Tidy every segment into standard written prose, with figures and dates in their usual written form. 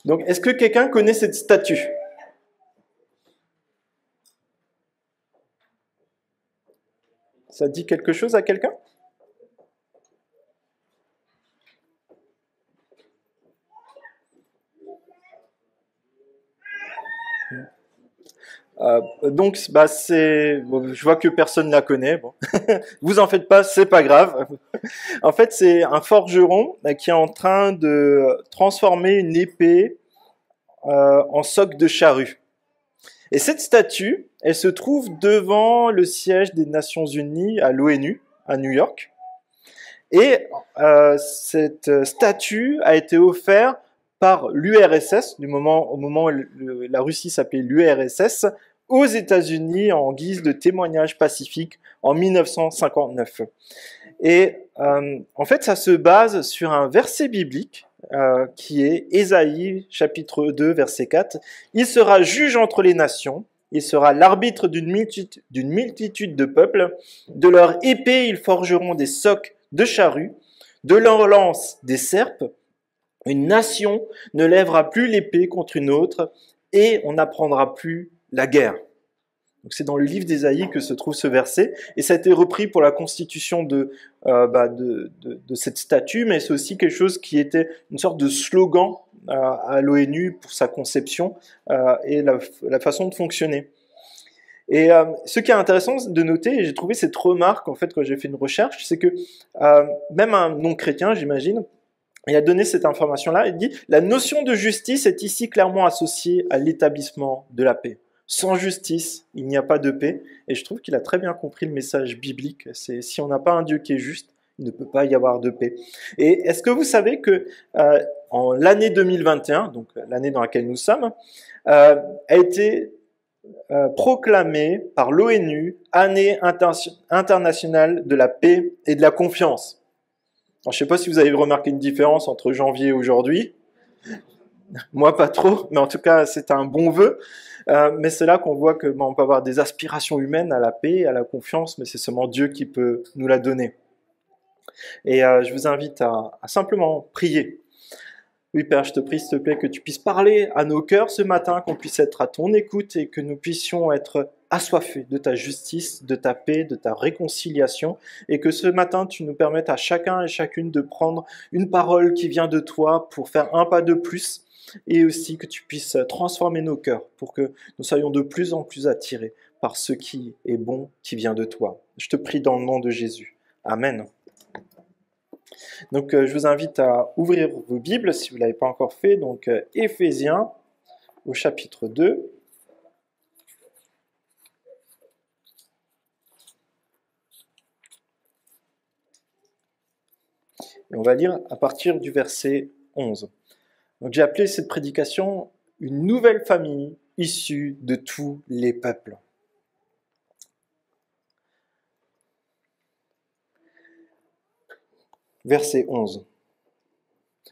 Donc, est-ce que quelqu'un connaît cette statue? Ça dit quelque chose à quelqu'un? Donc, bah, bon, je vois que personne la connaît. Bon. Vous en faites pas, c'est pas grave. En fait, c'est un forgeron qui est en train de transformer une épée en soc de charrue. Et cette statue, elle se trouve devant le siège des Nations Unies à l'ONU, à New York. Et cette statue a été offerte par l'URSS, au moment où la Russie s'appelait l'URSS, aux États-Unis en guise de témoignage pacifique en 1959. Et en fait, ça se base sur un verset biblique qui est Ésaïe chapitre 2 verset 4. Il sera juge entre les nations, il sera l'arbitre d'une multitude de peuples. De leur épée, ils forgeront des socs de charrues, de leur lance des serpes. Une nation ne lèvera plus l'épée contre une autre et on n'apprendra plus la guerre. Donc c'est dans le livre d'Ésaïe que se trouve ce verset, et ça a été repris pour la constitution de cette statue, mais c'est aussi quelque chose qui était une sorte de slogan à l'ONU pour sa conception et la façon de fonctionner. Et ce qui est intéressant de noter, et j'ai trouvé cette remarque en fait quand j'ai fait une recherche, c'est que même un non-chrétien, j'imagine, il a donné cette information-là, il dit « La notion de justice est ici clairement associée à l'établissement de la paix. Sans justice, il n'y a pas de paix. » Et je trouve qu'il a très bien compris le message biblique. C'est si on n'a pas un Dieu qui est juste, il ne peut pas y avoir de paix. Et est-ce que vous savez que en l'année 2021, donc l'année dans laquelle nous sommes, a été proclamée par l'ONU année internationale de la paix et de la confiance. Alors, je ne sais pas si vous avez remarqué une différence entre janvier et aujourd'hui. Moi, pas trop, mais en tout cas, c'est un bon vœu. Mais c'est là qu'on voit que on peut avoir des aspirations humaines à la paix, à la confiance, mais c'est seulement Dieu qui peut nous la donner. Et je vous invite à simplement prier. Oui, Père, je te prie, s'il te plaît, que tu puisses parler à nos cœurs ce matin, qu'on puisse être à ton écoute et que nous puissions être assoiffés de ta justice, de ta paix, de ta réconciliation, et que ce matin, tu nous permettes à chacun et chacune de prendre une parole qui vient de toi pour faire un pas de plus, et aussi que tu puisses transformer nos cœurs pour que nous soyons de plus en plus attirés par ce qui est bon, qui vient de toi. Je te prie dans le nom de Jésus. Amen. Donc, je vous invite à ouvrir vos Bibles si vous ne l'avez pas encore fait. Donc, Éphésiens au chapitre 2. Et on va lire à partir du verset 11. Donc, j'ai appelé cette prédication « Une nouvelle famille issue de tous les peuples ». Verset 11.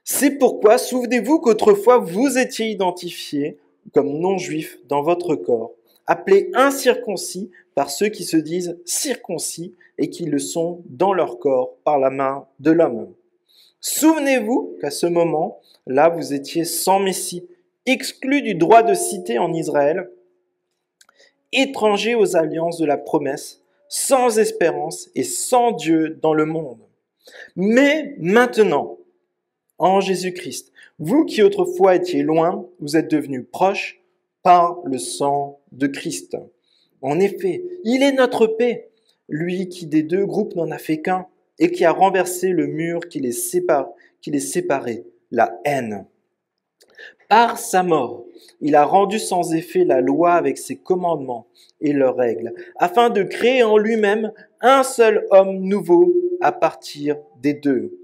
C'est pourquoi, souvenez-vous qu'autrefois vous étiez identifiés comme non-juifs dans votre corps, appelés incirconcis par ceux qui se disent circoncis et qui le sont dans leur corps par la main de l'homme. Souvenez-vous qu'à ce moment-là, vous étiez sans Messie, exclus du droit de cité en Israël, étrangers aux alliances de la promesse, sans espérance et sans Dieu dans le monde. Mais maintenant, en Jésus-Christ, vous qui autrefois étiez loin, vous êtes devenus proches par le sang de Christ. En effet, il est notre paix, lui qui des deux groupes n'en a fait qu'un, et qui a renversé le mur qui les séparait, la haine. Par sa mort, il a rendu sans effet la loi avec ses commandements et leurs règles, afin de créer en lui-même un seul homme nouveau à partir des deux,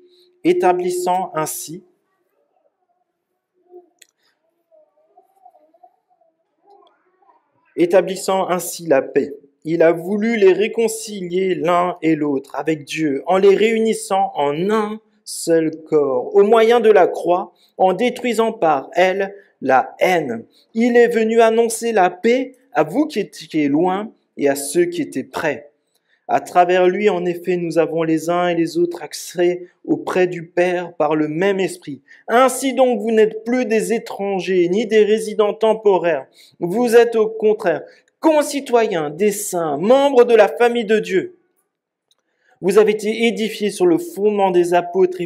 établissant ainsi la paix. Il a voulu les réconcilier l'un et l'autre avec Dieu, en les réunissant en un seul corps, au moyen de la croix, en détruisant par elle la haine. Il est venu annoncer la paix à vous qui étiez loin et à ceux qui étaient près. À travers lui, en effet, nous avons les uns et les autres accès auprès du Père par le même esprit. Ainsi donc, vous n'êtes plus des étrangers ni des résidents temporaires. Vous êtes au contraire concitoyens des saints, membres de la famille de Dieu. Vous avez été édifiés sur le fondement des apôtres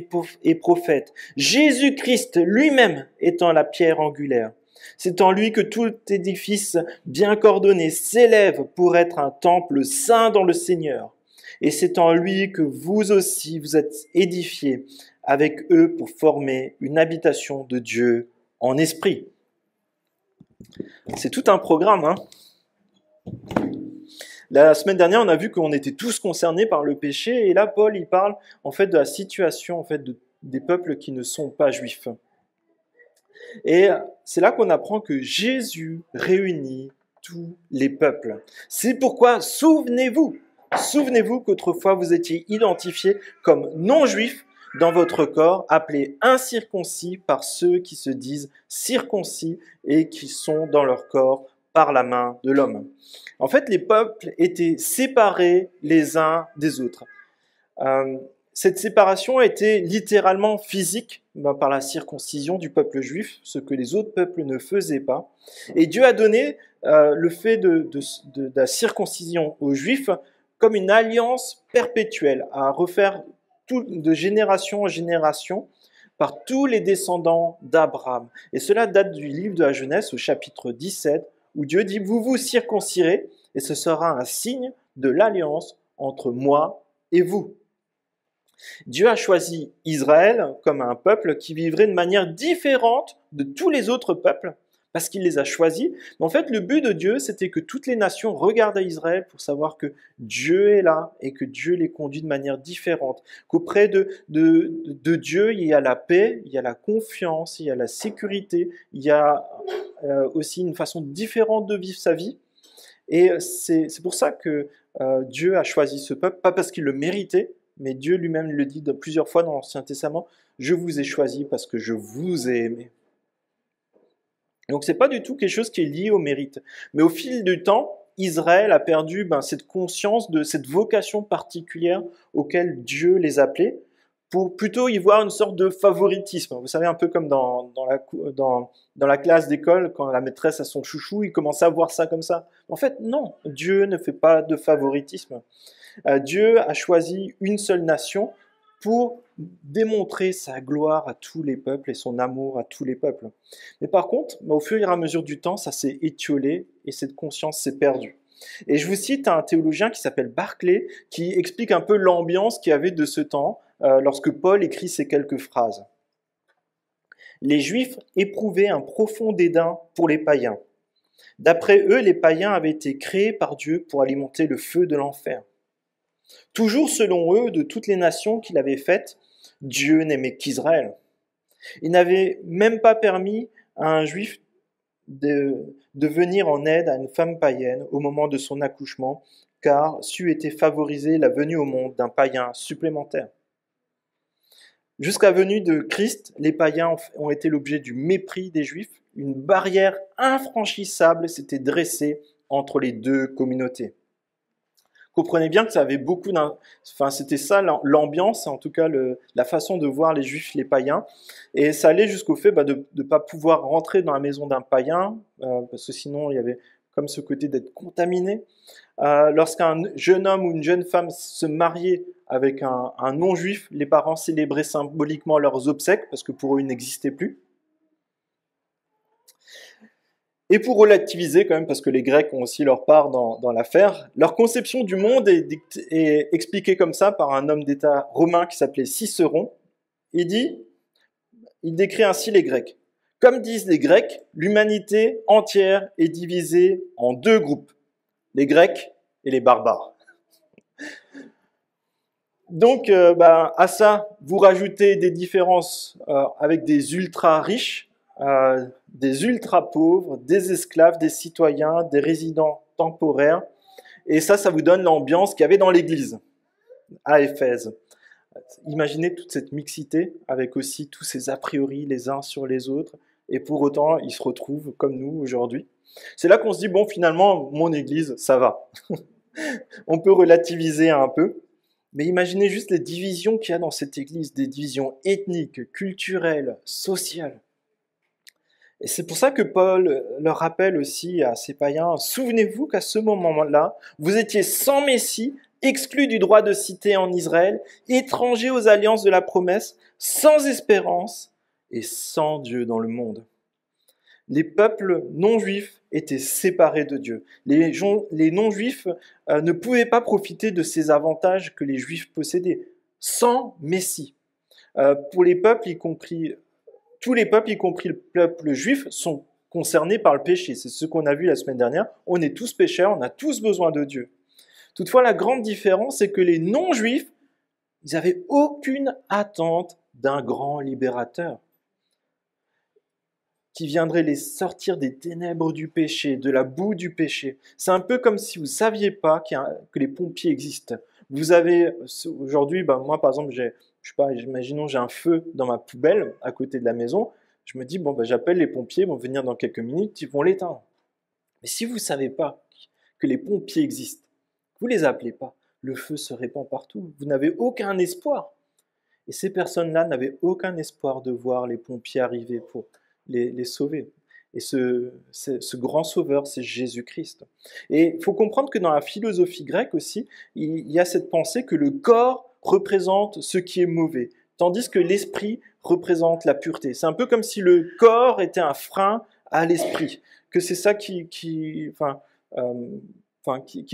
et prophètes, Jésus-Christ lui-même étant la pierre angulaire. C'est en lui que tout édifice bien coordonné s'élève pour être un temple saint dans le Seigneur. Et c'est en lui que vous aussi vous êtes édifiés avec eux pour former une habitation de Dieu en esprit. C'est tout un programme, hein. La semaine dernière, on a vu qu'on était tous concernés par le péché, et là, Paul, il parle en fait de la situation des peuples qui ne sont pas juifs. Et c'est là qu'on apprend que Jésus réunit tous les peuples. C'est pourquoi, souvenez-vous qu'autrefois vous étiez identifiés comme non-juifs dans votre corps, appelés incirconcis par ceux qui se disent circoncis et qui sont dans leur corps par la main de l'homme. En fait, les peuples étaient séparés les uns des autres. Cette séparation était littéralement physique par la circoncision du peuple juif, ce que les autres peuples ne faisaient pas. Et Dieu a donné le fait de la circoncision aux Juifs comme une alliance perpétuelle à refaire de génération en génération par tous les descendants d'Abraham. Et cela date du livre de la Genèse au chapitre 17, où Dieu dit « Vous vous circoncirez, et ce sera un signe de l'alliance entre moi et vous. » Dieu a choisi Israël comme un peuple qui vivrait de manière différente de tous les autres peuples, parce qu'il les a choisis. Mais en fait, le but de Dieu, c'était que toutes les nations regardent à Israël pour savoir que Dieu est là et que Dieu les conduit de manière différente. Qu'auprès de Dieu, il y a la paix, il y a la confiance, il y a la sécurité, il y a aussi une façon différente de vivre sa vie. Et c'est pour ça que Dieu a choisi ce peuple, pas parce qu'il le méritait, mais Dieu lui-même le dit plusieurs fois dans l'Ancien Testament, « Je vous ai choisi parce que je vous ai aimé ». Donc c'est pas du tout quelque chose qui est lié au mérite. Mais au fil du temps, Israël a perdu cette conscience de cette vocation particulière auquel Dieu les appelait, pour plutôt y voir une sorte de favoritisme. Vous savez, un peu comme dans la classe d'école, quand la maîtresse a son chouchou, il commence à voir ça comme ça. En fait, non, Dieu ne fait pas de favoritisme. Dieu a choisi une seule nation pour démontrer sa gloire à tous les peuples et son amour à tous les peuples. Mais par contre, au fur et à mesure du temps, ça s'est étiolé et cette conscience s'est perdue. Et je vous cite un théologien qui s'appelle Barclay, qui explique un peu l'ambiance qu'il y avait de ce temps lorsque Paul écrit ces quelques phrases. Les Juifs éprouvaient un profond dédain pour les païens. D'après eux, les païens avaient été créés par Dieu pour alimenter le feu de l'enfer. Toujours selon eux, de toutes les nations qu'il avait faites, Dieu n'aimait qu'Israël. Il n'avait même pas permis à un juif de venir en aide à une femme païenne au moment de son accouchement, car c'eût été favoriser la venue au monde d'un païen supplémentaire. Jusqu'à la venue de Christ, les païens ont été l'objet du mépris des Juifs. Une barrière infranchissable s'était dressée entre les deux communautés. Comprenez bien que ça avait beaucoup c'était ça l'ambiance, en tout cas la façon de voir les Juifs, les païens, et ça allait jusqu'au fait de ne pas pouvoir rentrer dans la maison d'un païen, parce que sinon il y avait comme ce côté d'être contaminé. Lorsqu'un jeune homme ou une jeune femme se mariait avec un non-juif, les parents célébraient symboliquement leurs obsèques, parce que pour eux ils n'existaient plus. Et pour relativiser quand même, parce que les Grecs ont aussi leur part dans l'affaire, leur conception du monde est expliquée comme ça par un homme d'État romain qui s'appelait Cicéron. Il décrit ainsi les Grecs. Comme disent les Grecs, l'humanité entière est divisée en deux groupes, les Grecs et les barbares. Donc, à ça, vous rajoutez des différences avec des ultra riches, des ultra-pauvres, des esclaves, des citoyens, des résidents temporaires. Et ça vous donne l'ambiance qu'il y avait dans l'église à Éphèse. Imaginez toute cette mixité avec aussi tous ces a priori les uns sur les autres. Et pour autant, ils se retrouvent comme nous aujourd'hui. C'est là qu'on se dit, bon, finalement, mon église, ça va. On peut relativiser un peu. Mais imaginez juste les divisions qu'il y a dans cette église, des divisions ethniques, culturelles, sociales. Et c'est pour ça que Paul leur rappelle aussi à ces païens, souvenez-vous qu'à ce moment-là, vous étiez sans Messie, exclus du droit de cité en Israël, étrangers aux alliances de la promesse, sans espérance et sans Dieu dans le monde. Les peuples non-juifs étaient séparés de Dieu. Les non-juifs ne pouvaient pas profiter de ces avantages que les juifs possédaient, sans Messie. Pour les peuples, tous les peuples, y compris le peuple juif, sont concernés par le péché. C'est ce qu'on a vu la semaine dernière. On est tous pécheurs, on a tous besoin de Dieu. Toutefois, la grande différence, c'est que les non-juifs, ils n'avaient aucune attente d'un grand libérateur qui viendrait les sortir des ténèbres du péché, de la boue du péché. C'est un peu comme si vous ne saviez pas que les pompiers existent. Vous avez, aujourd'hui, moi par exemple, imaginons j'ai un feu dans ma poubelle à côté de la maison, je me dis, j'appelle les pompiers, ils vont venir dans quelques minutes, ils vont l'éteindre. Mais si vous ne savez pas que les pompiers existent, vous ne les appelez pas, le feu se répand partout, vous n'avez aucun espoir. Et ces personnes-là n'avaient aucun espoir de voir les pompiers arriver pour les sauver. Et ce grand sauveur, c'est Jésus-Christ. Et il faut comprendre que dans la philosophie grecque aussi, il y a cette pensée que le corps représente ce qui est mauvais, tandis que l'esprit représente la pureté. C'est un peu comme si le corps était un frein à l'esprit, que c'est ça qui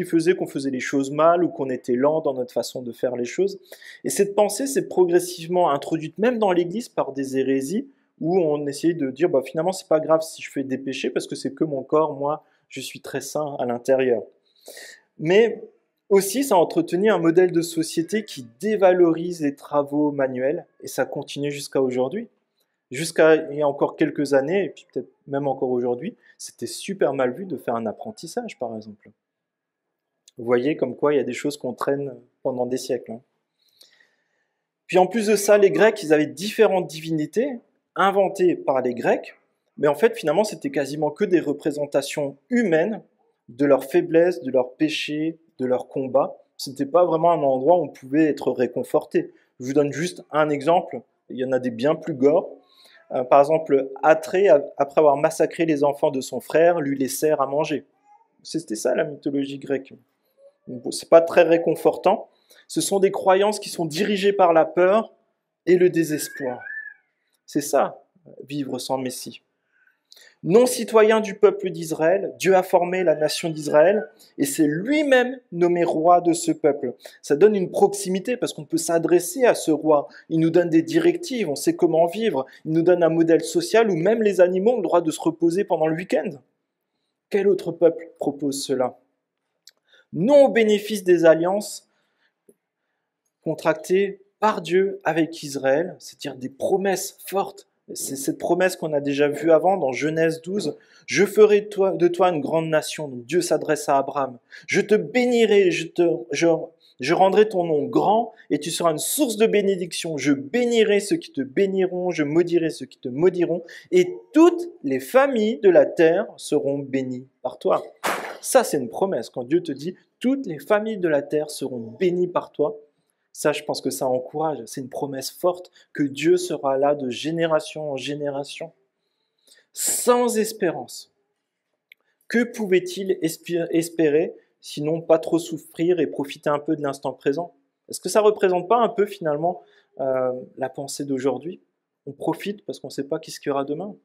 faisait qu'on faisait les choses mal ou qu'on était lent dans notre façon de faire les choses. Et cette pensée s'est progressivement introduite même dans l'Église par des hérésies, où on essayait de dire finalement c'est pas grave si je fais des péchés parce que c'est que mon corps, moi je suis très sain à l'intérieur. Mais aussi ça a entretenu un modèle de société qui dévalorise les travaux manuels et ça continue jusqu'à aujourd'hui. Jusqu'à il y a encore quelques années, et puis peut-être même encore aujourd'hui, c'était super mal vu de faire un apprentissage par exemple. Vous voyez comme quoi il y a des choses qu'on traîne pendant des siècles. Puis en plus de ça, les Grecs, ils avaient différentes divinités, inventées par les Grecs, mais en fait, finalement, c'était quasiment que des représentations humaines de leurs faiblesses, de leurs péchés, de leurs combats. Ce n'était pas vraiment un endroit où on pouvait être réconforté. Je vous donne juste un exemple, il y en a des bien plus gore. Par exemple, Atrée, après avoir massacré les enfants de son frère, lui laissèrent à manger. C'était ça la mythologie grecque. C'est pas très réconfortant. Ce sont des croyances qui sont dirigées par la peur et le désespoir. C'est ça, vivre sans Messie. Non citoyen du peuple d'Israël, Dieu a formé la nation d'Israël et c'est lui-même nommé roi de ce peuple. Ça donne une proximité parce qu'on peut s'adresser à ce roi. Il nous donne des directives, on sait comment vivre. Il nous donne un modèle social où même les animaux ont le droit de se reposer pendant le week-end. Quel autre peuple propose cela? Non au bénéfice des alliances contractées par Dieu avec Israël, c'est-à-dire des promesses fortes. C'est cette promesse qu'on a déjà vue avant dans Genèse 12. « Je ferai de toi une grande nation. » Donc Dieu s'adresse à Abraham. « Je te bénirai, je rendrai ton nom grand et tu seras une source de bénédiction. Je bénirai ceux qui te béniront, je maudirai ceux qui te maudiront et toutes les familles de la terre seront bénies par toi. » Ça, c'est une promesse. Quand Dieu te dit « toutes les familles de la terre seront bénies par toi », ça, je pense que ça encourage. C'est une promesse forte que Dieu sera là de génération en génération. Sans espérance. Que pouvait-il espérer, sinon pas trop souffrir et profiter un peu de l'instant présent? Est-ce que ça ne représente pas un peu finalement la pensée d'aujourd'hui? On profite parce qu'on ne sait pas qu'est-ce qu'il y aura demain.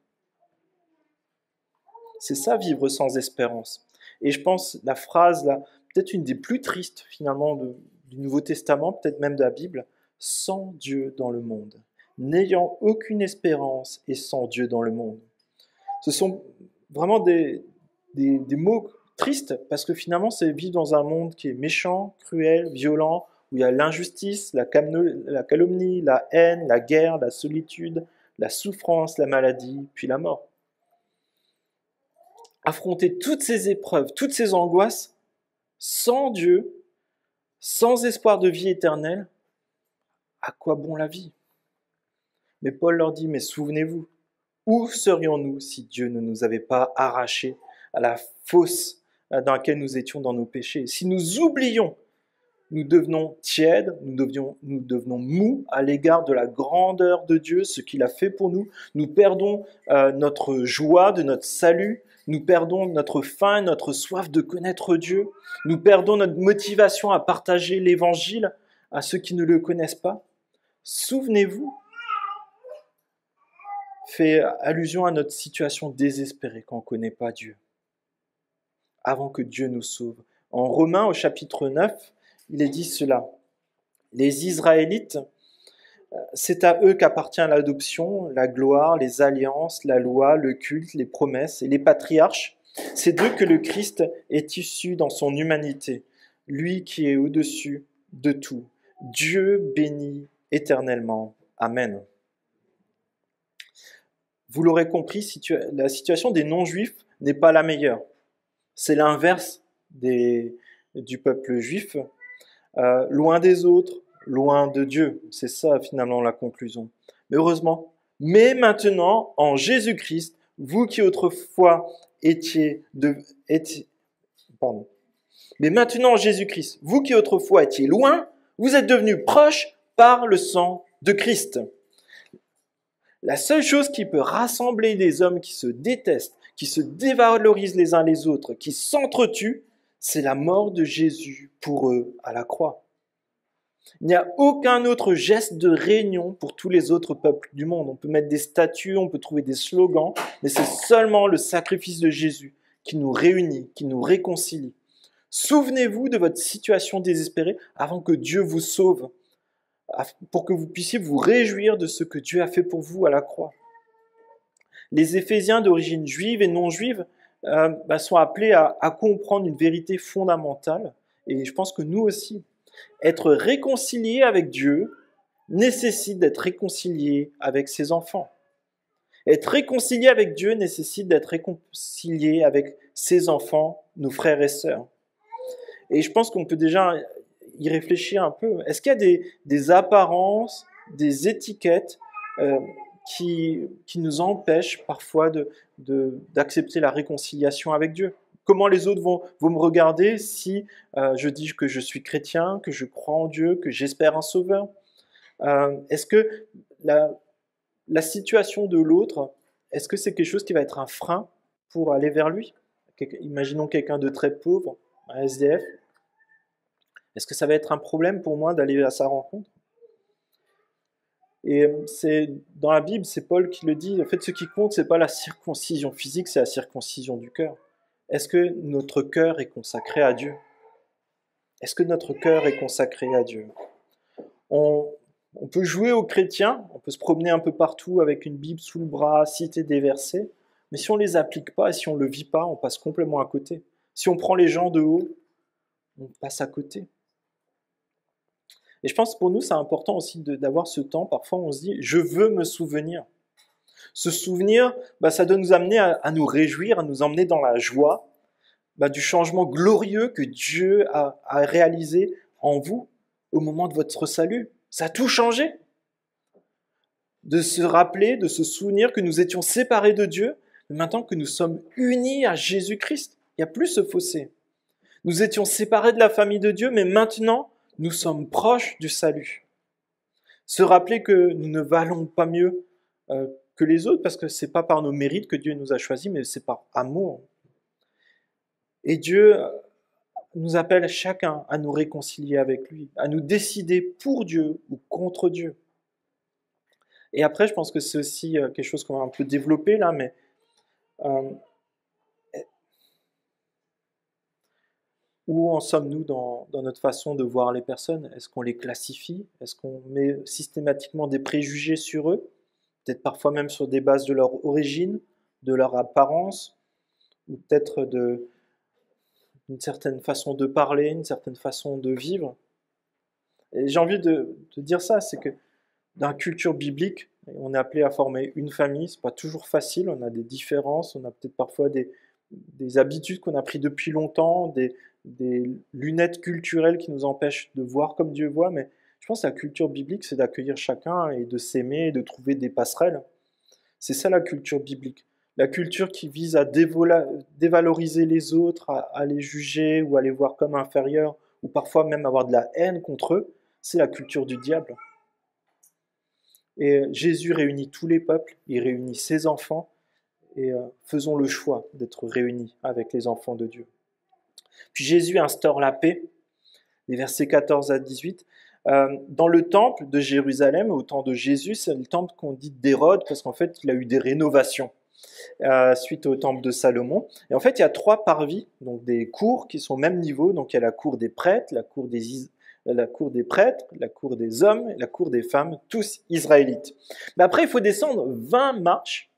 C'est ça, vivre sans espérance. Et je pense, la phrase là, peut-être une des plus tristes finalement du Nouveau Testament, peut-être même de la Bible, « sans Dieu dans le monde, n'ayant aucune espérance et sans Dieu dans le monde ». Ce sont vraiment des mots tristes parce que finalement, c'est vivre dans un monde qui est méchant, cruel, violent, où il y a l'injustice, la calomnie, la haine, la guerre, la solitude, la souffrance, la maladie, puis la mort. Affronter toutes ces épreuves, toutes ces angoisses, sans Dieu, sans espoir de vie éternelle, à quoi bon la vie? Mais Paul leur dit, mais souvenez-vous, où serions-nous si Dieu ne nous avait pas arrachés à la fosse, dans laquelle nous étions dans nos péchés. Si nous oublions, nous devenons tièdes, nous devenons mous à l'égard de la grandeur de Dieu, ce qu'il a fait pour nous. Nous perdons notre joie de notre salut, nous perdons notre faim, notre soif de connaître Dieu, nous perdons notre motivation à partager l'Évangile à ceux qui ne le connaissent pas. Souvenez-vous, fait allusion à notre situation désespérée quand on ne connaît pas Dieu, avant que Dieu nous sauve. En Romains, au chapitre 9, il est dit cela. Les Israélites, c'est à eux qu'appartient l'adoption, la gloire, les alliances, la loi, le culte, les promesses et les patriarches. C'est d'eux que le Christ est issu dans son humanité, lui qui est au-dessus de tout. Dieu béni éternellement. Amen. Vous l'aurez compris, la situation des non-juifs n'est pas la meilleure. C'est l'inverse du peuple juif. Loin des autres, loin de Dieu. C'est ça finalement la conclusion. Mais heureusement, mais maintenant, en Jésus-Christ, vous qui autrefois Mais maintenant en Jésus-Christ, vous qui autrefois étiez loin, vous êtes devenus proches par le sang de Christ. La seule chose qui peut rassembler des hommes qui se détestent, qui se dévalorisent les uns les autres, qui s'entretuent, c'est la mort de Jésus pour eux à la croix. Il n'y a aucun autre geste de réunion pour tous les autres peuples du monde. On peut mettre des statues, on peut trouver des slogans, mais c'est seulement le sacrifice de Jésus qui nous réunit, qui nous réconcilie. Souvenez-vous de votre situation désespérée avant que Dieu vous sauve, pour que vous puissiez vous réjouir de ce que Dieu a fait pour vous à la croix. Les Éphésiens d'origine juive et non juive sont appelés à comprendre une vérité fondamentale, et je pense que nous aussi. Être réconcilié avec Dieu nécessite d'être réconcilié avec ses enfants. Être réconcilié avec Dieu nécessite d'être réconcilié avec ses enfants, nos frères et sœurs. Et je pense qu'on peut déjà y réfléchir un peu. Est-ce qu'il y a des apparences, des étiquettes qui nous empêchent parfois d'accepter la réconciliation avec Dieu ? Comment les autres vont me regarder si je dis que je suis chrétien, que je crois en Dieu, que j'espère un sauveur ? Est-ce que la situation de l'autre, est-ce que c'est quelque chose qui va être un frein pour aller vers lui ? Imaginons quelqu'un de très pauvre, un SDF. Est-ce que ça va être un problème pour moi d'aller à sa rencontre ? Et c'est dans la Bible, c'est Paul qui le dit. En fait, ce qui compte, c'est pas la circoncision physique, c'est la circoncision du cœur. Est-ce que notre cœur est consacré à Dieu ? Est-ce que notre cœur est consacré à Dieu ? On peut jouer aux chrétiens, on peut se promener un peu partout avec une Bible sous le bras, citer des versets, mais si on ne les applique pas et si on ne le vit pas, on passe complètement à côté. Si on prend les gens de haut, on passe à côté. Et je pense que pour nous, c'est important aussi d'avoir ce temps. Parfois, on se dit, je veux me souvenir. Ce souvenir, ça doit nous amener à nous réjouir, à nous emmener dans la joie du changement glorieux que Dieu a réalisé en vous au moment de votre salut. Ça a tout changé. De se rappeler, de se souvenir que nous étions séparés de Dieu, mais maintenant que nous sommes unis à Jésus-Christ. Il n'y a plus ce fossé. Nous étions séparés de la famille de Dieu, mais maintenant, nous sommes proches du salut. Se rappeler que nous ne valons pas mieux que les autres, parce que ce n'est pas par nos mérites que Dieu nous a choisis, mais c'est par amour. Et Dieu nous appelle chacun à nous réconcilier avec lui, à nous décider pour Dieu ou contre Dieu. Et après, je pense que c'est aussi quelque chose qu'on va un peu développer là, mais où en sommes-nous dans notre façon de voir les personnes ? Est-ce qu'on les classifie ? Est-ce qu'on met systématiquement des préjugés sur eux ? Peut-être parfois même sur des bases de leur origine, de leur apparence, ou peut-être d'une certaine façon de parler, une certaine façon de vivre. Et j'ai envie de dire ça, c'est que dans la culture biblique, on est appelé à former une famille, c'est pas toujours facile, on a des différences, on a peut-être parfois des habitudes qu'on a prises depuis longtemps, des lunettes culturelles qui nous empêchent de voir comme Dieu voit, mais je pense que la culture biblique, c'est d'accueillir chacun et de s'aimer et de trouver des passerelles. C'est ça la culture biblique. la culture qui vise à dévaloriser les autres, à les juger ou à les voir comme inférieurs, ou parfois même avoir de la haine contre eux, c'est la culture du diable. Et Jésus réunit tous les peuples, il réunit ses enfants, et faisons le choix d'être réunis avec les enfants de Dieu. Puis Jésus instaure la paix, les versets 14 à 18. Dans le temple de Jérusalem, au temps de Jésus, c'est le temple qu'on dit d'Hérode, parce qu'en fait, il a eu des rénovations suite au temple de Salomon. Et en fait, il y a 3 parvis, donc des cours qui sont au même niveau. Donc il y a la cour des prêtres, la cour des prêtres, la cour des hommes, la cour des femmes, tous israélites. Mais après, il faut descendre 20 marches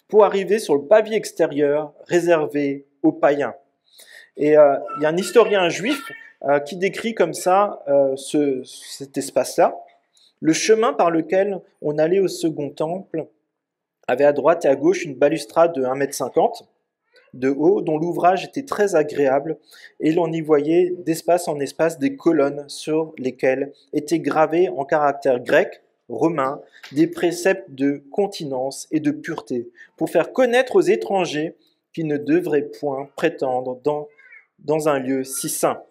pour arriver sur le pavé extérieur réservé aux païens. Et il y a un historien juif qui décrit comme ça cet espace-là. Le chemin par lequel on allait au second temple avait à droite et à gauche une balustrade de 1,50 m de haut, dont l'ouvrage était très agréable, et l'on y voyait d'espace en espace des colonnes sur lesquelles étaient gravés en caractères grecs, romains, des préceptes de continence et de pureté, pour faire connaître aux étrangers qu'ils ne devraient point prétendre dans un lieu si saint.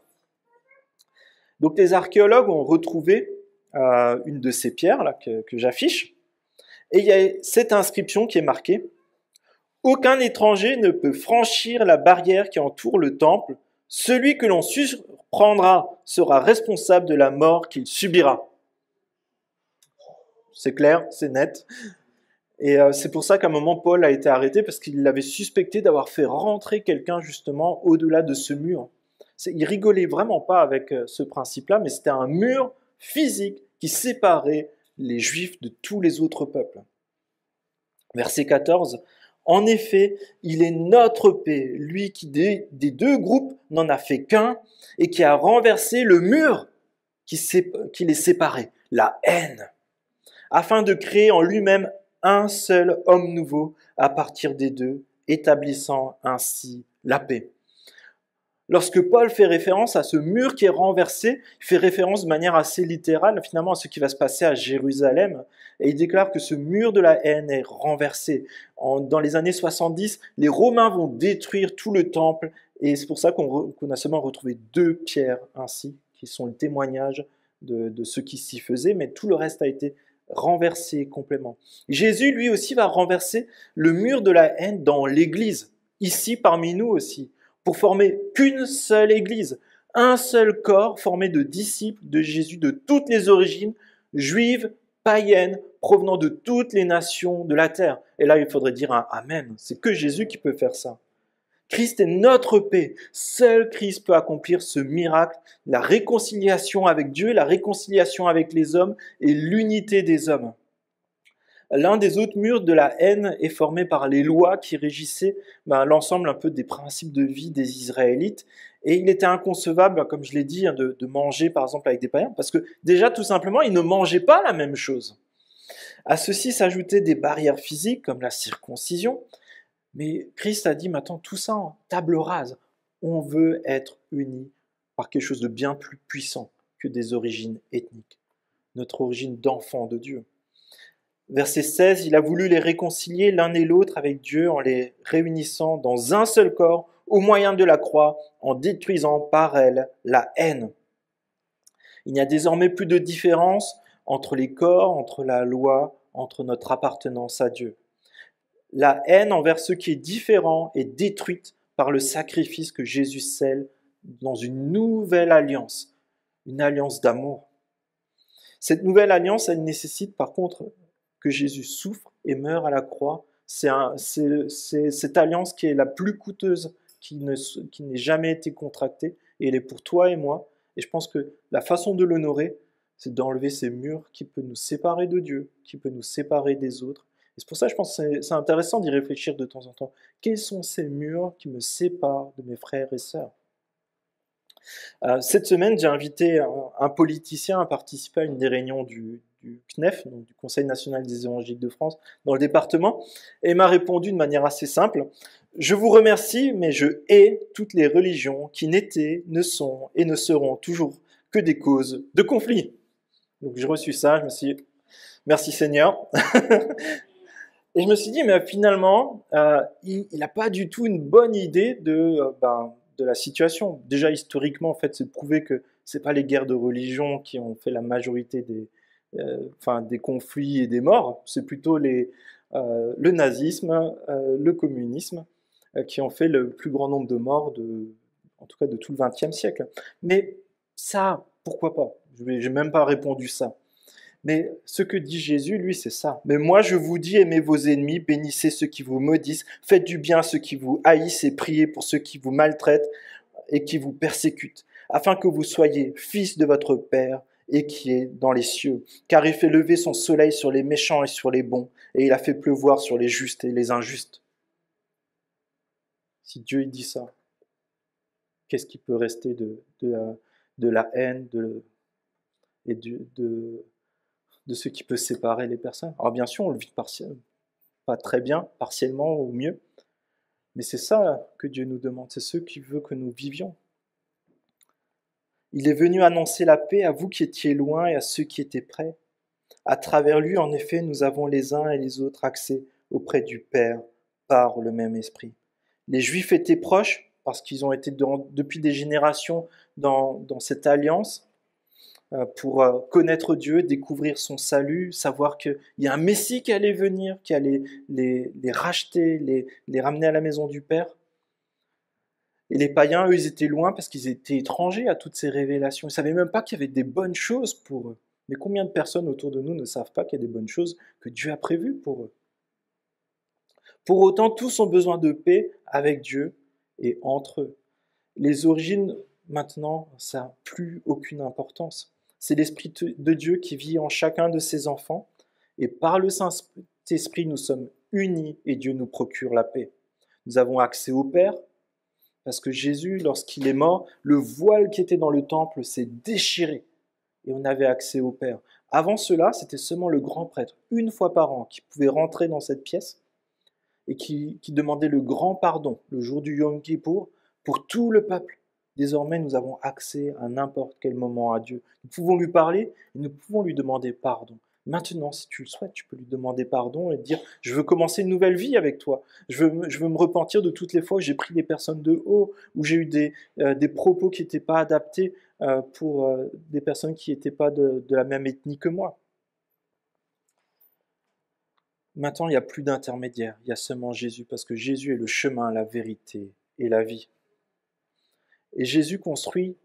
Donc les archéologues ont retrouvé une de ces pierres là, que j'affiche, et il y a cette inscription qui est marquée: « Aucun étranger ne peut franchir la barrière qui entoure le temple. Celui que l'on surprendra sera responsable de la mort qu'il subira. » C'est clair, c'est net. Et c'est pour ça qu'à un moment, Paul a été arrêté, parce qu'il l'avait suspecté d'avoir fait rentrer quelqu'un justement au-delà de ce mur. Il rigolait vraiment pas avec ce principe-là, mais c'était un mur physique qui séparait les Juifs de tous les autres peuples. Verset 14. « En effet, il est notre paix, lui qui des 2 groupes n'en a fait qu'un, et qui a renversé le mur qui les séparait, la haine, afin de créer en lui-même un seul homme nouveau à partir des 2, établissant ainsi la paix. » Lorsque Paul fait référence à ce mur qui est renversé, il fait référence de manière assez littérale finalement à ce qui va se passer à Jérusalem. Et il déclare que ce mur de la haine est renversé. Dans les années 70, les Romains vont détruire tout le temple. Et c'est pour ça qu'on a seulement retrouvé 2 pierres ainsi, qui sont le témoignage de ce qui s'y faisait. Mais tout le reste a été renversé complètement. Jésus, lui aussi, va renverser le mur de la haine dans l'Église, ici parmi nous aussi, pour former qu'une seule Église, un seul corps formé de disciples de Jésus de toutes les origines, juives, païennes, provenant de toutes les nations de la terre. Et là, il faudrait dire un Amen. C'est que Jésus qui peut faire ça. Christ est notre paix. Seul Christ peut accomplir ce miracle, la réconciliation avec Dieu, la réconciliation avec les hommes et l'unité des hommes. L'un des autres murs de la haine est formé par les lois qui régissaient l'ensemble un peu des principes de vie des Israélites. Et il était inconcevable, comme je l'ai dit, de manger par exemple avec des païens, parce que déjà tout simplement, ils ne mangeaient pas la même chose. À ceci s'ajoutaient des barrières physiques comme la circoncision. Mais Christ a dit maintenant tout ça en table rase. On veut être unis par quelque chose de bien plus puissant que des origines ethniques. Notre origine d'enfant de Dieu. Verset 16, il a voulu les réconcilier l'un et l'autre avec Dieu en les réunissant dans un seul corps au moyen de la croix, en détruisant par elle la haine. Il n'y a désormais plus de différence entre les corps, entre la loi, entre notre appartenance à Dieu. La haine envers ce qui est différent est détruite par le sacrifice que Jésus scelle dans une nouvelle alliance, une alliance d'amour. Cette nouvelle alliance, elle nécessite par contre que Jésus souffre et meurt à la croix. C'est cette alliance qui est la plus coûteuse, qui n'ait jamais été contractée, et elle est pour toi et moi. Et je pense que la façon de l'honorer, c'est d'enlever ces murs qui peuvent nous séparer de Dieu, qui peuvent nous séparer des autres. Et c'est pour ça que je pense que c'est intéressant d'y réfléchir de temps en temps. Quels sont ces murs qui me séparent de mes frères et sœurs ? Cette semaine, j'ai invité un politicien à participer à une des réunions du CNEF, donc du Conseil national des évangéliques de France, dans le département, et il m'a répondu de manière assez simple: « Je vous remercie, mais je hais toutes les religions qui n'étaient, ne sont et ne seront toujours que des causes de conflit. » Donc j'ai reçu ça, je me suis dit, merci Seigneur. Et je me suis dit, mais finalement, il n'a pas du tout une bonne idée de la situation. Déjà, historiquement, en fait, c'est prouvé que c'est pas les guerres de religion qui ont fait la majorité des conflits et des morts. C'est plutôt le nazisme, le communisme, qui ont fait le plus grand nombre de morts, en tout cas de tout le XXe siècle. Mais ça, pourquoi pas? Je n'ai même pas répondu ça. Mais ce que dit Jésus, lui, c'est ça. Mais moi, je vous dis, aimez vos ennemis, bénissez ceux qui vous maudissent, faites du bien à ceux qui vous haïssent et priez pour ceux qui vous maltraitent et qui vous persécutent, afin que vous soyez fils de votre Père et qui est dans les cieux. Car il fait lever son soleil sur les méchants et sur les bons, et il a fait pleuvoir sur les justes et les injustes. Si Dieu dit ça, qu'est-ce qui peut rester de la haine et de ce qui peut séparer les personnes? Alors bien sûr, on le vit pas très bien, partiellement ou mieux, mais c'est ça que Dieu nous demande, c'est ce qu'il veut que nous vivions. Il est venu annoncer la paix à vous qui étiez loin et à ceux qui étaient près. À travers lui, en effet, nous avons les uns et les autres accès auprès du Père par le même esprit. Les Juifs étaient proches parce qu'ils ont été depuis des générations dans cette alliance pour connaître Dieu, découvrir son salut, savoir qu'il y a un Messie qui allait venir, qui allait les racheter, les ramener à la maison du Père. Et les païens, eux, ils étaient loin parce qu'ils étaient étrangers à toutes ces révélations. Ils ne savaient même pas qu'il y avait des bonnes choses pour eux. Mais combien de personnes autour de nous ne savent pas qu'il y a des bonnes choses que Dieu a prévues pour eux? Pour autant, tous ont besoin de paix avec Dieu et entre eux. Les origines, maintenant, ça n'a plus aucune importance. C'est l'Esprit de Dieu qui vit en chacun de ses enfants. Et par le Saint-Esprit, nous sommes unis et Dieu nous procure la paix. Nous avons accès au Père, parce que Jésus, lorsqu'il est mort, le voile qui était dans le temple s'est déchiré et on avait accès au Père. Avant cela, c'était seulement le grand prêtre, une fois par an, qui pouvait rentrer dans cette pièce et qui demandait le grand pardon le jour du Yom Kippour pour tout le peuple. Désormais, nous avons accès à n'importe quel moment à Dieu. Nous pouvons lui parler et nous pouvons lui demander pardon. Maintenant, si tu le souhaites, tu peux lui demander pardon et dire « Je veux commencer une nouvelle vie avec toi. Je veux me repentir de toutes les fois où j'ai pris des personnes de haut, où j'ai eu des propos qui n'étaient pas adaptés pour des personnes qui n'étaient pas de la même ethnie que moi. » Maintenant, il n'y a plus d'intermédiaire, il y a seulement Jésus, parce que Jésus est le chemin, la vérité et la vie. Et Jésus construit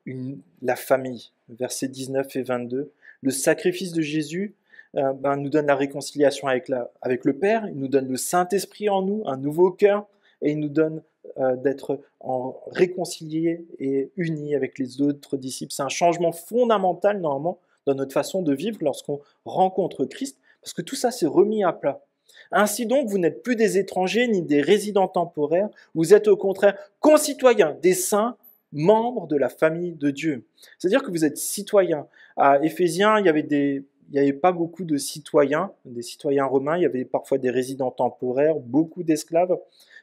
la famille, versets 19 et 22. Le sacrifice de Jésus nous donne la réconciliation avec le Père, il nous donne le Saint-Esprit en nous, un nouveau cœur, et il nous donne d'être réconciliés et unis avec les autres disciples. C'est un changement fondamental, normalement, dans notre façon de vivre lorsqu'on rencontre Christ, parce que tout ça s'est remis à plat. Ainsi donc, vous n'êtes plus des étrangers ni des résidents temporaires, vous êtes au contraire concitoyens des saints, membres de la famille de Dieu. C'est-à-dire que vous êtes citoyens. À Éphésiens, il n'y avait pas beaucoup de citoyens, des citoyens romains, il y avait parfois des résidents temporaires, beaucoup d'esclaves.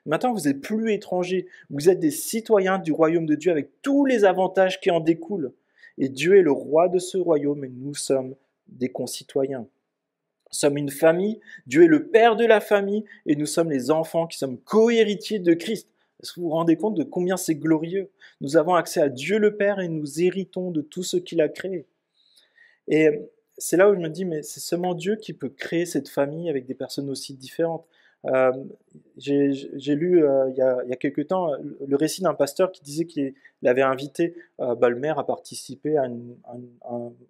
Maintenant, vous n'êtes plus étrangers, vous êtes des citoyens du royaume de Dieu avec tous les avantages qui en découlent. Et Dieu est le roi de ce royaume et nous sommes des concitoyens. Nous sommes une famille, Dieu est le père de la famille et nous sommes les enfants qui sommes co-héritiers de Christ. Est-ce que vous vous rendez compte de combien c'est glorieux? Nous avons accès à Dieu le Père et nous héritons de tout ce qu'il a créé. Et c'est là où je me dis, mais c'est seulement Dieu qui peut créer cette famille avec des personnes aussi différentes. J'ai lu il y a quelque temps le récit d'un pasteur qui disait qu'il avait invité le maire à participer à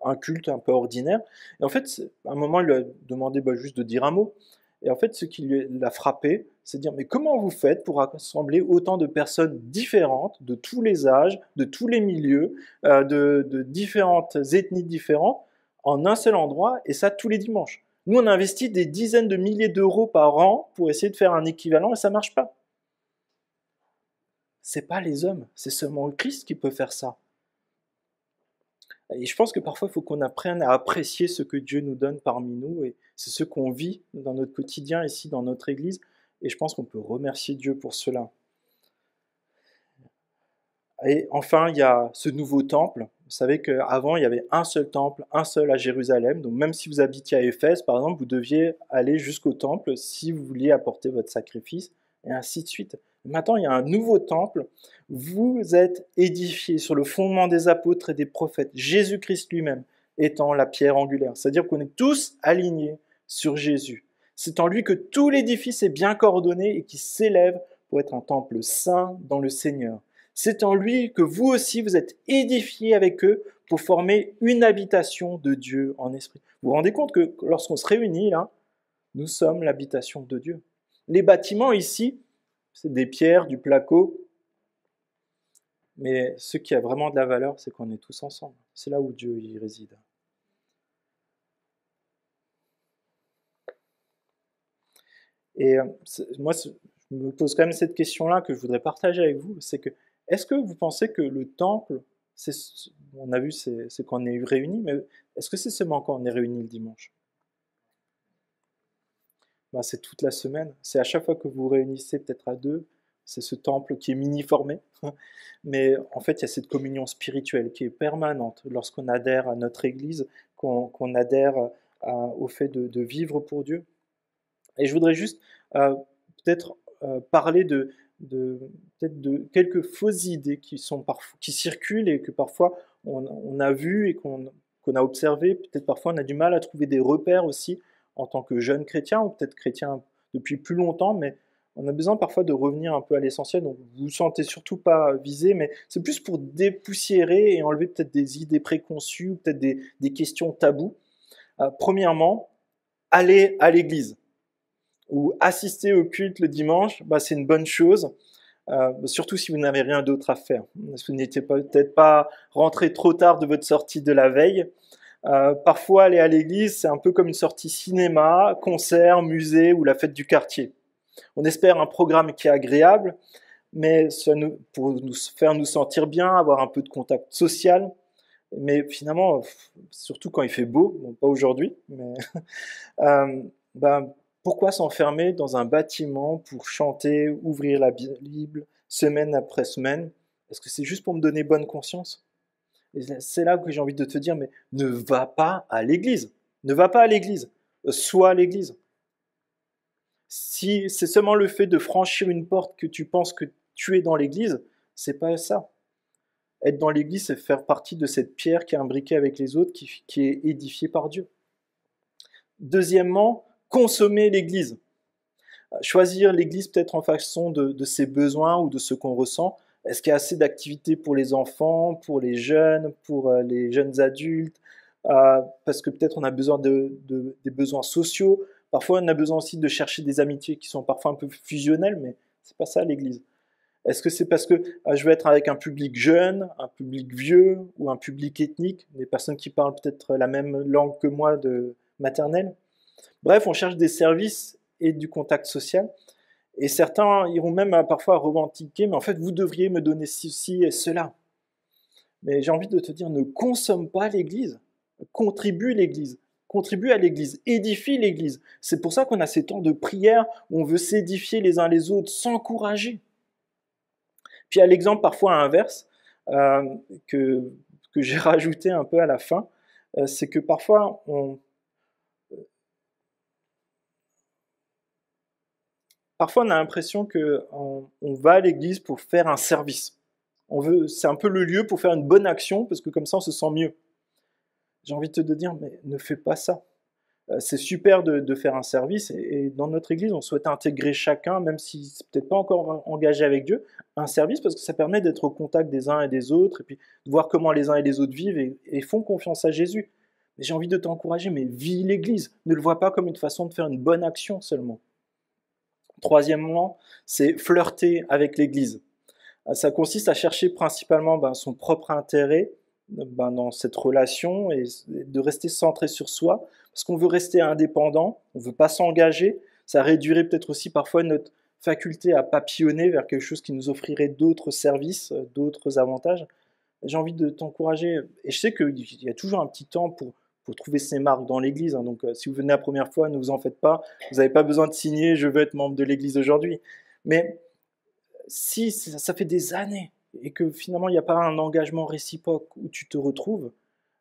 un culte un peu ordinaire. Et en fait, à un moment, il lui a demandé juste de dire un mot. Et en fait, ce qui l'a frappé, c'est de dire, mais comment vous faites pour rassembler autant de personnes différentes, de tous les âges, de tous les milieux, de différentes ethnies différentes, en un seul endroit, et ça tous les dimanches? Nous, on investit des dizaines de milliers d'euros par an pour essayer de faire un équivalent, et ça ne marche pas. Ce n'est pas les hommes, c'est seulement le Christ qui peut faire ça. Et je pense que parfois, il faut qu'on apprenne à apprécier ce que Dieu nous donne parmi nous, et c'est ce qu'on vit dans notre quotidien ici, dans notre Église, et je pense qu'on peut remercier Dieu pour cela. Et enfin, il y a ce nouveau temple. Vous savez qu'avant, il y avait un seul temple, un seul à Jérusalem. Donc même si vous habitiez à Éphèse, par exemple, vous deviez aller jusqu'au temple si vous vouliez apporter votre sacrifice, et ainsi de suite. Maintenant, il y a un nouveau temple. Vous êtes édifiés sur le fondement des apôtres et des prophètes, Jésus-Christ lui-même étant la pierre angulaire. C'est-à-dire qu'on est tous alignés sur Jésus. C'est en lui que tout l'édifice est bien coordonné et qui s'élève pour être un temple saint dans le Seigneur. C'est en lui que vous aussi, vous êtes édifiés avec eux pour former une habitation de Dieu en esprit. Vous vous rendez compte que lorsqu'on se réunit là, nous sommes l'habitation de Dieu. Les bâtiments ici, c'est des pierres, du placo, mais ce qui a vraiment de la valeur, c'est qu'on est tous ensemble. C'est là où Dieu y réside. Et moi, je me pose quand même cette question-là que je voudrais partager avec vous, c'est que est-ce que vous pensez que le temple, on a vu, c'est quand on est réunis, mais est-ce que c'est seulement quand on est réunis le dimanche? Ben, c'est toute la semaine. C'est à chaque fois que vous vous réunissez, peut-être à deux, c'est ce temple qui est mini-formé. Mais en fait, il y a cette communion spirituelle qui est permanente lorsqu'on adhère à notre Église, qu'on adhère au fait de vivre pour Dieu. Et je voudrais juste peut-être parler peut-être de quelques fausses idées qui circulent et que parfois on a vu et qu'on a observé. Peut-être parfois on a du mal à trouver des repères aussi en tant que jeune chrétien ou peut-être chrétien depuis plus longtemps, mais on a besoin parfois de revenir un peu à l'essentiel. Donc vous vous sentez surtout pas visé, mais c'est plus pour dépoussiérer et enlever peut-être des idées préconçues, peut-être des questions tabous. Premièrement, aller à l'église ou assister au culte le dimanche, bah, c'est une bonne chose, surtout si vous n'avez rien d'autre à faire. Si vous n'étiez peut-être pas rentré trop tard de votre sortie de la veille. Parfois, aller à l'église, c'est un peu comme une sortie cinéma, concert, musée ou la fête du quartier. On espère un programme qui est agréable, mais pour nous faire nous sentir bien, avoir un peu de contact social. Mais finalement, surtout quand il fait beau, bon, pas aujourd'hui, mais ben, pourquoi s'enfermer dans un bâtiment pour chanter, ouvrir la Bible, semaine après semaine? Est-ce que c'est juste pour me donner bonne conscience? Et c'est là que j'ai envie de te dire, mais ne va pas à l'église. Ne va pas à l'église. Sois à l'église. Si c'est seulement le fait de franchir une porte que tu penses que tu es dans l'église, c'est pas ça. Être dans l'église, c'est faire partie de cette pierre qui est imbriquée avec les autres, qui est édifiée par Dieu. Deuxièmement, consommer l'église. Choisir l'église peut-être en fonction de ses besoins ou de ce qu'on ressent. Est-ce qu'il y a assez d'activités pour les enfants, pour les jeunes adultes, parce que peut-être on a besoin des besoins sociaux. Parfois, on a besoin aussi de chercher des amitiés qui sont parfois un peu fusionnelles, mais c'est pas ça l'église. Est-ce que c'est parce que je veux être avec un public jeune, un public vieux ou un public ethnique, des personnes qui parlent peut-être la même langue que moi de maternelle? Bref, on cherche des services et du contact social. Et certains iront même parfois revendiquer, mais en fait, vous devriez me donner ceci et cela. Mais j'ai envie de te dire, ne consomme pas l'Église, contribue l'Église, contribue à l'Église, édifie l'Église. C'est pour ça qu'on a ces temps de prière où on veut s'édifier les uns les autres, s'encourager. Puis à l'exemple parfois inverse, que j'ai rajouté un peu à la fin, c'est que parfois on a l'impression qu'on va à l'église pour faire un service. C'est un peu le lieu pour faire une bonne action, parce que comme ça on se sent mieux. J'ai envie de te dire, mais ne fais pas ça. C'est super de faire un service, et dans notre église, on souhaite intégrer chacun, même si c'est peut-être pas encore engagé avec Dieu, un service, parce que ça permet d'être au contact des uns et des autres, et puis de voir comment les uns et les autres vivent, et font confiance à Jésus. Mais j'ai envie de t'encourager, mais vis l'église. Ne le vois pas comme une façon de faire une bonne action seulement. Troisièmement, c'est flirter avec l'Église. Ça consiste à chercher principalement son propre intérêt dans cette relation et de rester centré sur soi, parce qu'on veut rester indépendant, on ne veut pas s'engager. Ça réduirait peut-être aussi parfois notre faculté à papillonner vers quelque chose qui nous offrirait d'autres services, d'autres avantages. J'ai envie de t'encourager, et je sais qu'il y a toujours un petit temps pour trouver ses marques dans l'église, hein. Donc si vous venez la première fois, ne vous en faites pas, vous n'avez pas besoin de signer « je veux être membre de l'église aujourd'hui ». Mais si ça fait des années et que finalement il n'y a pas un engagement réciproque où tu te retrouves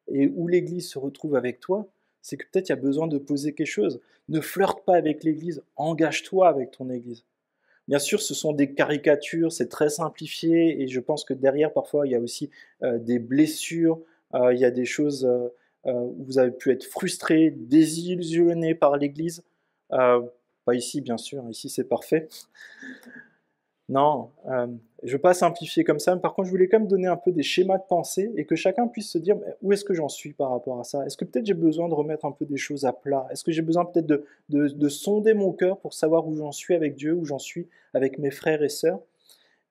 et où l'Église se retrouve avec toi, c'est que peut-être il y a besoin de poser quelque chose. Ne flirte pas avec l'Église, engage-toi avec ton Église. Bien sûr, ce sont des caricatures, c'est très simplifié, et je pense que derrière, parfois, il y a aussi des blessures, il y a des choses où vous avez pu être frustré, désillusionné par l'Église. Euh, Pas ici, bien sûr, ici c'est parfait. Non, je ne veux pas simplifier comme ça, mais par contre, je voulais quand même donner un peu des schémas de pensée et que chacun puisse se dire où est-ce que j'en suis par rapport à ça. Est-ce que peut-être j'ai besoin de remettre un peu des choses à plat? Est-ce que j'ai besoin peut-être de sonder mon cœur pour savoir où j'en suis avec Dieu, où j'en suis avec mes frères et sœurs?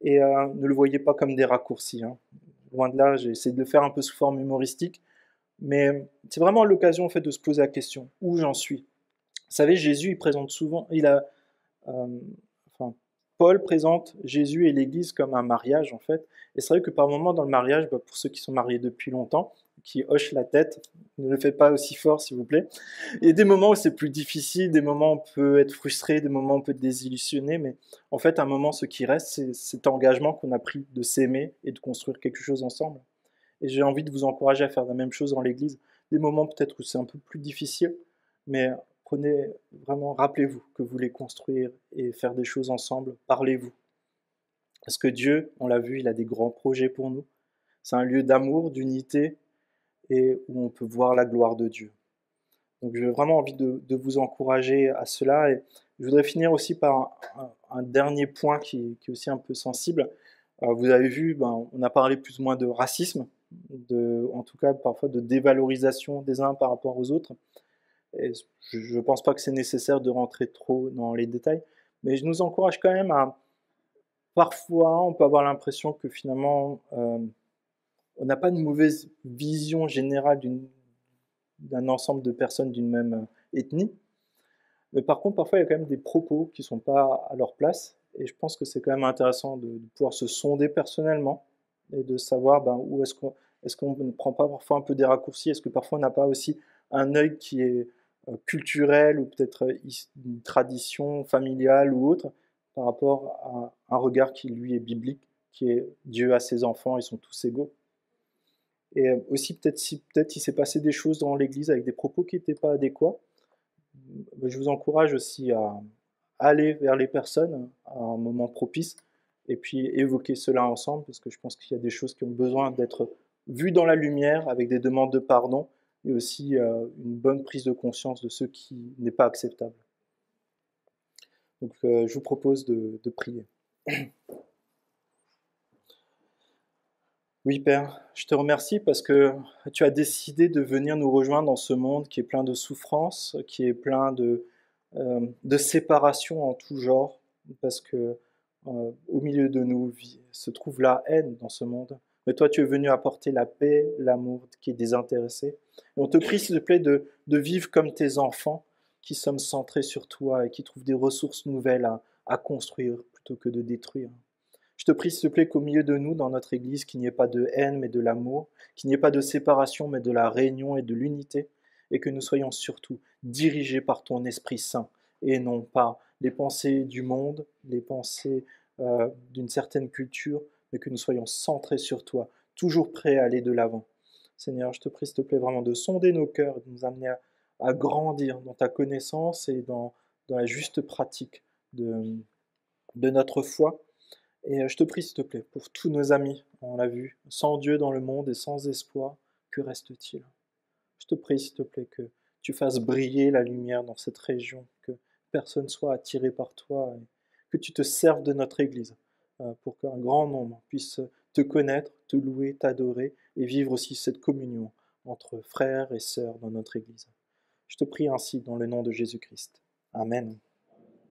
Et ne le voyez pas comme des raccourcis, hein. Loin de là, j'ai essayé de le faire un peu sous forme humoristique, mais c'est vraiment l'occasion en fait de se poser la question où j'en suis. Vous savez, Jésus, il présente souvent, euh, enfin, Paul présente Jésus et l'Église comme un mariage en fait. Et c'est vrai que par moments dans le mariage, pour ceux qui sont mariés depuis longtemps, qui hochent la tête, ne le faites pas aussi fort s'il vous plaît. Il y a des moments où c'est plus difficile, des moments où on peut être frustré, des moments où on peut être désillusionné, mais en fait, à un moment, ce qui reste, c'est cet engagement qu'on a pris de s'aimer et de construire quelque chose ensemble. Et j'ai envie de vous encourager à faire la même chose dans l'Église. Des moments peut-être où c'est un peu plus difficile, mais prenez vraiment, rappelez-vous que vous voulez construire et faire des choses ensemble. Parlez-vous. Parce que Dieu, on l'a vu, il a des grands projets pour nous. C'est un lieu d'amour, d'unité et où on peut voir la gloire de Dieu. Donc j'ai vraiment envie de vous encourager à cela. Et je voudrais finir aussi par un dernier point qui est aussi un peu sensible. Vous avez vu, on a parlé plus ou moins de racisme, en tout cas parfois de dévalorisation des uns par rapport aux autres. Et je ne pense pas que c'est nécessaire de rentrer trop dans les détails, mais je nous encourage quand même à, parfois, on peut avoir l'impression que finalement, on n'a pas une mauvaise vision générale d'un ensemble de personnes d'une même ethnie. Mais par contre, parfois, il y a quand même des propos qui ne sont pas à leur place. Et je pense que c'est quand même intéressant de pouvoir se sonder personnellement et de savoir où est-ce qu'on ne prend pas parfois un peu des raccourcis. Est-ce que parfois on n'a pas aussi un œil qui est culturel ou peut-être une tradition familiale ou autre par rapport à un regard qui lui est biblique, qui est Dieu a ses enfants, ils sont tous égaux. Et aussi peut-être si peut-être il s'est passé des choses dans l'Église avec des propos qui n'étaient pas adéquats, je vous encourage aussi à aller vers les personnes à un moment propice et puis évoquer cela ensemble parce que je pense qu'il y a des choses qui ont besoin d'être vues dans la lumière avec des demandes de pardon et aussi une bonne prise de conscience de ce qui n'est pas acceptable. Donc je vous propose de prier. Oui, Père, je te remercie parce que tu as décidé de venir nous rejoindre dans ce monde qui est plein de souffrances, qui est plein de séparation en tout genre, parce que au milieu de nous se trouve la haine dans ce monde. Mais toi, tu es venu apporter la paix, l'amour qui est désintéressé. Et on te prie, s'il te plaît, de vivre comme tes enfants, qui sommes centrés sur toi et qui trouvent des ressources nouvelles à construire plutôt que de détruire. Je te prie, s'il te plaît, qu'au milieu de nous, dans notre Église, qu'il n'y ait pas de haine, mais de l'amour, qu'il n'y ait pas de séparation, mais de la réunion et de l'unité, et que nous soyons surtout dirigés par ton Esprit Saint, et non pas les pensées du monde, les pensées d'une certaine culture, mais que nous soyons centrés sur toi, toujours prêts à aller de l'avant. Seigneur, je te prie, s'il te plaît, vraiment de sonder nos cœurs, de nous amener à grandir dans ta connaissance et dans la juste pratique de notre foi. Et je te prie, s'il te plaît, pour tous nos amis, on l'a vu, sans Dieu dans le monde et sans espoir, que reste-t-il? Je te prie, s'il te plaît, que tu fasses briller la lumière dans cette région, que personne soit attiré par toi, et que tu te serves de notre Église pour qu'un grand nombre puisse te connaître, te louer, t'adorer et vivre aussi cette communion entre frères et sœurs dans notre Église. Je te prie ainsi dans le nom de Jésus-Christ. Amen.